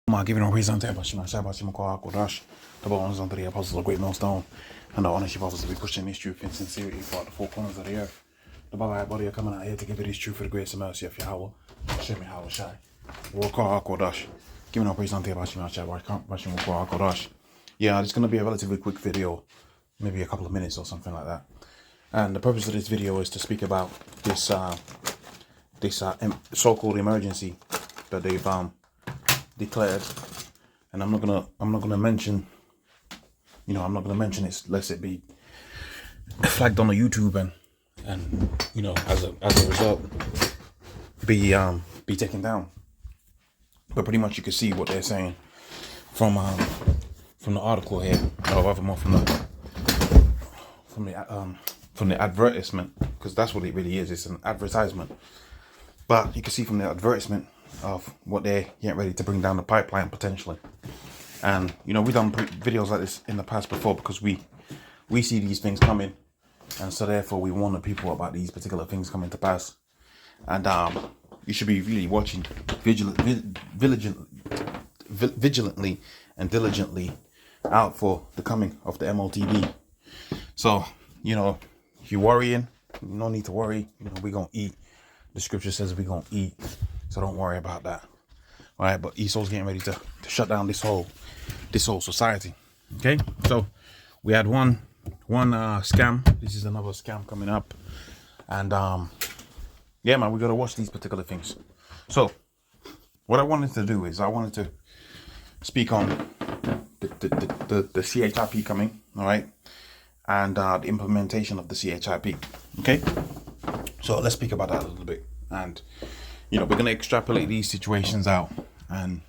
Giving a reason to Shabbat Kodash, the bones under the apostles of great millstone, and the ownership offers to be pushing this truth in sincerity throughout the four corners of the earth. The Baba body are coming out here to give you this truth for the grace and mercy of Yahweh. Shem Yahweh Shai. Walk Kodash. Giving a reason to Shabbat Kodash. Yeah, it's going to be a relatively quick video, maybe a couple of minutes or something like that. And the purpose of this video is to speak about this so-called emergency that they've declared, and I'm not gonna mention, I'm not gonna mention it lest it be flagged on the YouTube and as a result be taken down. But pretty much you can see what they're saying from the article here, or rather more from the advertisement, because that's what it really is. It's an advertisement. But you can see from the advertisement of what they're getting ready to bring down the pipeline potentially. And we've done videos like this in the past before, because we see these things coming, and so therefore we warn the people about these particular things coming to pass. And you should be really watching vigilantly and diligently out for the coming of the MOTB. So if you're worrying, no need to worry. We're gonna eat. The scripture says we're gonna eat, so don't worry about that. All right, but Esau's getting ready to shut down this whole society. Okay, so we had one scam. This is another scam coming up, and yeah, man, we gotta watch these particular things. So what I wanted to do is I wanted to speak on the CHIP coming, all right, and the implementation of the CHIP. Okay, so let's speak about that a little bit. And we're going to extrapolate these situations out, and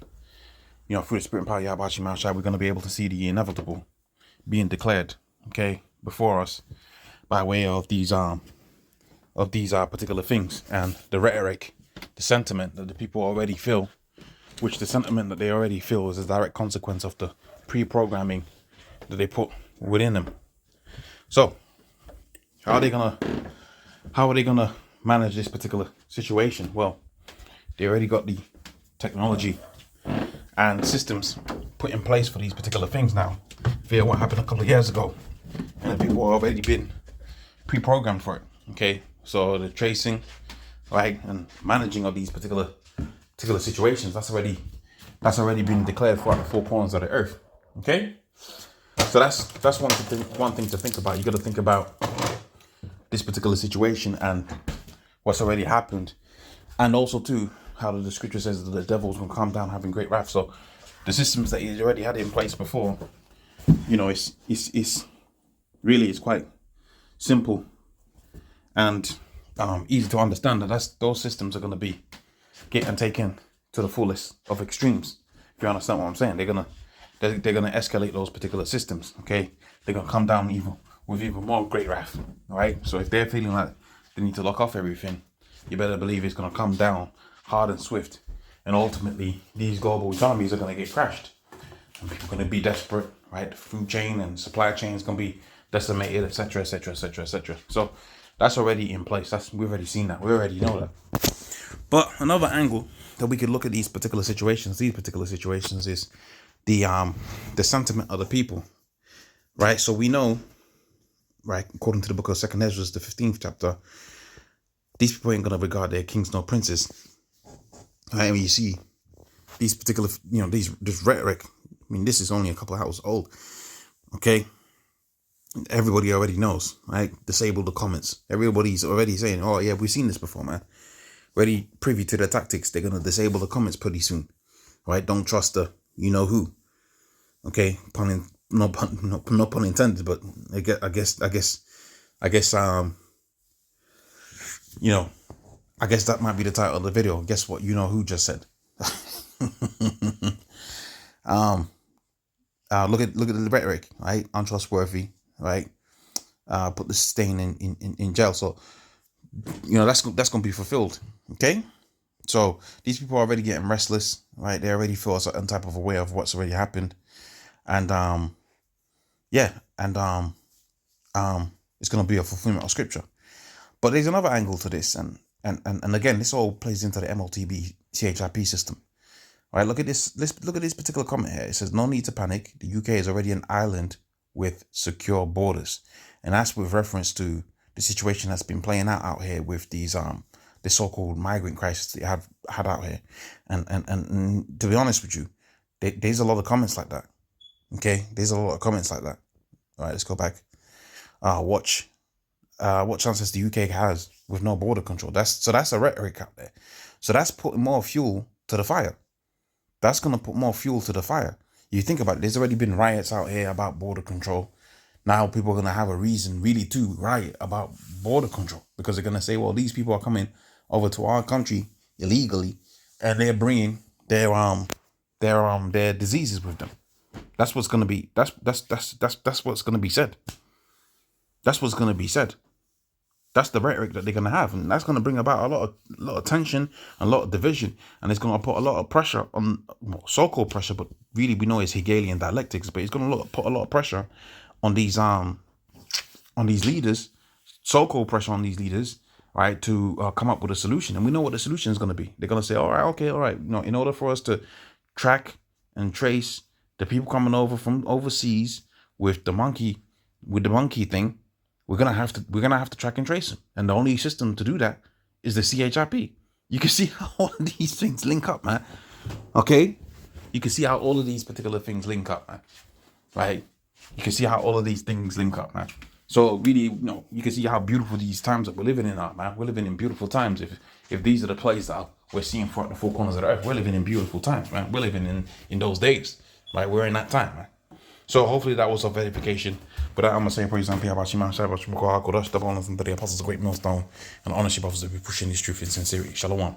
through the spirit and power of Yahweh Shai, we're going to be able to see the inevitable being declared, okay, before us by way of these particular things, and the rhetoric, the sentiment that the people already feel, which the sentiment that they already feel is a direct consequence of the pre-programming that they put within them. So how are they gonna manage this particular situation? Well, they already got the technology and systems put in place for these particular things now via what happened a couple of years ago, and the people have already been pre-programmed for it. Okay, so the tracing, right, and managing of these particular situations, that's already been declared throughout the four corners of the earth. Okay, so that's one thing to think about. You got to think about this particular situation and what's already happened, and also too how the scripture says that the devil's gonna come down having great wrath. So the systems that he already had in place before, it's really quite simple and easy to understand that those systems are gonna be getting taken to the fullest of extremes. If you understand what I'm saying, they're gonna escalate those particular systems. Okay, they're gonna come down with even more great wrath. All right, so if they're feeling like they need to lock off everything, you better believe it's going to come down hard and swift, and ultimately these global economies are going to get crashed, and people are going to be desperate, right? The food chain and supply chain is going to be decimated, etc., etc., etc., etc. So that's already in place. We've already seen that. We already know that. But another angle that we could look at these particular situations is the sentiment of the people, right? So we know, right, according to the book of 2nd Ezra, the 15th chapter, these people ain't gonna regard their kings nor princes. Right? I mean, you see these particular, this rhetoric. I mean, this is only a couple of hours old. Okay, everybody already knows, right? Disable the comments. Everybody's already saying, "Oh yeah, we've seen this before, man." Already privy to the tactics. They're gonna disable the comments pretty soon, right? Don't trust the who. Okay, no pun intended, but I guess I guess that might be the title of the video. Guess what? Who just said. Look at the rhetoric, right? Untrustworthy, right? Put the stain in jail. So that's gonna be fulfilled. Okay, so these people are already getting restless, right? They already feel a certain type of a way of what's already happened, and it's gonna be a fulfillment of scripture. But there's another angle to this, and again, this all plays into the MOTB CHIP system. Right, look at this. Let's look at this particular comment here. It says, "No need to panic. The UK is already an island with secure borders," and that's with reference to the situation that's been playing out here with these the so-called migrant crisis that you have had out here. And to be honest with you, there's a lot of comments like that. Okay, there's a lot of comments like that. All right, let's go back. Watch what chances the UK has with no border control. That's a rhetoric out there. So that's putting more fuel to the fire. That's going to put more fuel to the fire. You think about it, there's already been riots out here about border control. Now people are going to have a reason really to riot about border control, because they're going to say, well, these people are coming over to our country illegally and they're bringing their diseases with them. That's what's going to be, that's what's going to be said. That's what's going to be said. That's the rhetoric that they're going to have, and that's going to bring about a lot of tension, a lot of division, and it's going to put a lot of pressure on, well, so-called pressure, but really we know it's Hegelian dialectics. But it's going to put a lot of pressure on these leaders, so-called pressure on these leaders, right, to come up with a solution. And we know what the solution is going to be. They're going to say, all right, in order for us to track and trace the people coming over from overseas with the monkey thing, we're gonna have to track and trace them, and the only system to do that is the CHIP. You can see how all of these things link up, man. Okay, you can see how all of these particular things link up, man. Right? You can see how all of these things link up, man. So really, you can see how beautiful these times that we're living in are, man. We're living in beautiful times. If these are the plays that we're seeing throughout the four corners of the earth, we're living in beautiful times, man. We're living in those days, right? We're in that time, man. So hopefully that was of edification. But I'm going to say, praise and peace about you, man. Shout out to the apostles, a great millstone, and honestly, brothers, that be pushing this truth in sincerity. Shalom.